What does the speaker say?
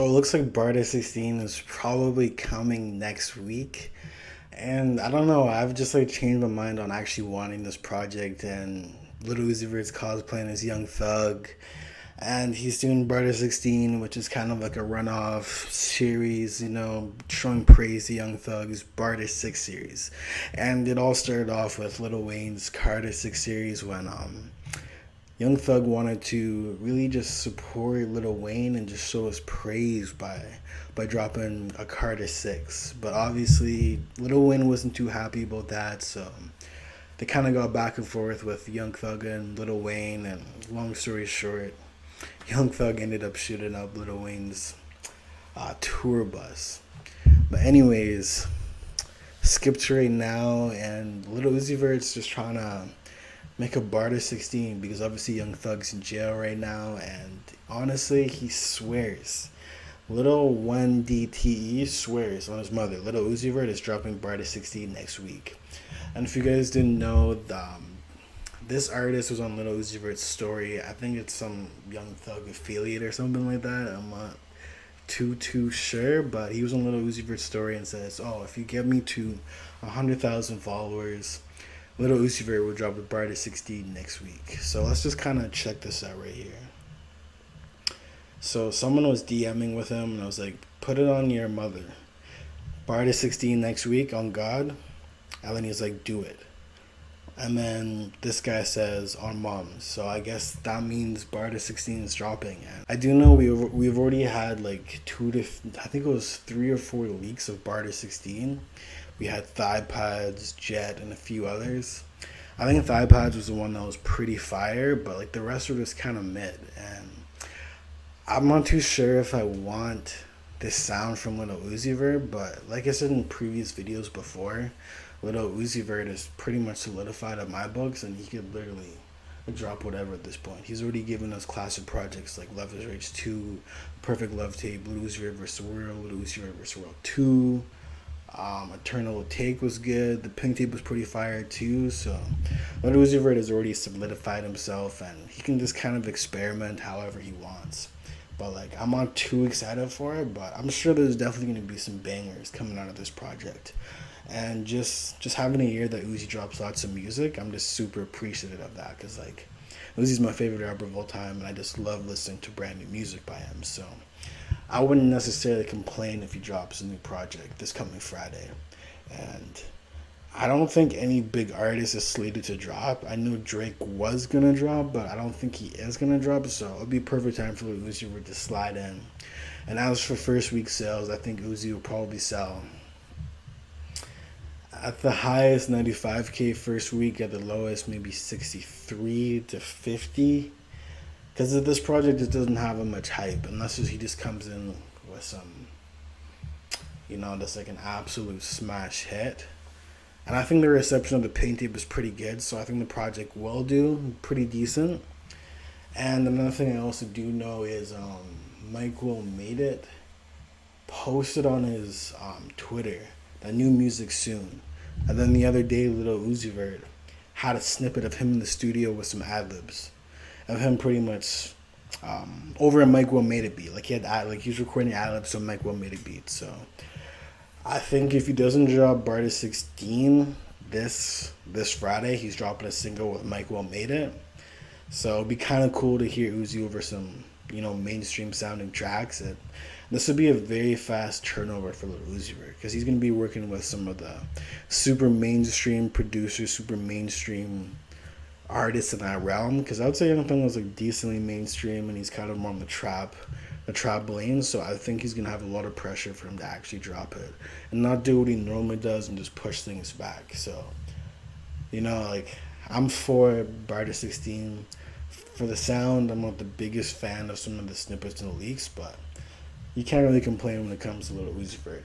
So it looks like Barda 16 is probably coming next week. And I don't know, I've just like changed my mind on actually wanting this project, and Little Uzi Vert's cosplaying as Young Thug. And he's doing Barda 16, which is kind of like a runoff series, showing praise to Young Thug's Barda 6 series. And it all started off with Lil Wayne's Carter 6 series when Young Thug wanted to really just support Lil Wayne and just show his praise by dropping a Carter 6. But obviously, Lil Wayne wasn't too happy about that, so they kind of got back and forth with Young Thug and Lil Wayne. And long story short, Young Thug ended up shooting up Lil Wayne's tour bus. But anyways, skip to right now, and Lil Uzi Vert's just trying to make a Barter 16 because obviously Young Thug's in jail right now, and honestly, he swears. Little 1DTE swears on his mother. Little Uzi Vert is dropping Barter 16 next week. And if you guys didn't know, this artist was on Little Uzi Vert's story. I think it's some Young Thug affiliate or something like that. I'm not too sure, but he was on Little Uzi Vert's story and says, "Oh, if you get me to 100,000 followers, Little Uzi Vert will drop a Barter 16 next week." So let's just kind of check this out right here. So someone was DMing with him, and I was like, "Put it on your mother. Barter 16 next week on God." And then he's like, "Do it." And then this guy says, "On mom." So I guess that means Barter 16 is dropping. And I do know we've already had like I think it was 3 or 4 leaks of Barter 16. We had Thigh Pads, Jet, and a few others. I think Thigh Pads was the one that was pretty fire, but like the rest were just kind of mid. And I'm not too sure if I want this sound from Little Uzi Vert, but like I said in previous videos before, Little Uzi Vert is pretty much solidified in my books, and he could literally drop whatever at this point. He's already given us classic projects like Love is Rage 2, Perfect Love Tape, Little Uzi Vert vs. World, Little Uzi Vert vs. World 2. Eternal Take was good. The Pink Tape was pretty fire too. So Little Uzi Vert has already solidified himself, and he can just kind of experiment however he wants. But like, I'm not too excited for it, but I'm sure there's definitely going to be some bangers coming out of this project. And just having a year that Uzi drops lots of music, I'm just super appreciative of that, because like Uzi's my favorite rapper of all time, and I just love listening to brand new music by him. So I wouldn't necessarily complain if he drops a new project this coming Friday. And I don't think any big artist is slated to drop. I know Drake was gonna drop, but I don't think he is gonna drop. So it'll be perfect time for Uzi to slide in. And as for first week sales, I think Uzi will probably sell at the highest 95K first week, at the lowest maybe 63 to 50. Because this project just doesn't have much hype unless he just comes in with some, that's like an absolute smash hit. And I think the reception of the Paint Tape was pretty good, so I think the project will do pretty decent. And another thing I also do know is Mike Will Made It posted on his Twitter that new music soon. And then the other day, Little Uzi Vert had a snippet of him in the studio with some ad-libs of him pretty much over a Mike Will Made It beat. Like he was recording ad-libs on Mike Will Made It beat. So I think if he doesn't drop Barter 16 this Friday, he's dropping a single with Mike Will Made It. So it'd be kind of cool to hear Uzi over some, mainstream sounding tracks. And this would be a very fast turnover for Lil Uzi Vert, because he's going to be working with some of the super mainstream producers, super mainstream artists in that realm. Because I would say Young Thug was like decently mainstream, and he's kind of more on the trap lane. So I think he's going to have a lot of pressure for him to actually drop it and not do what he normally does and just push things back. So, I'm for Barter 16. For the sound, I'm not the biggest fan of some of the snippets and the leaks, but you can't really complain when it comes to Little Uzi Vert.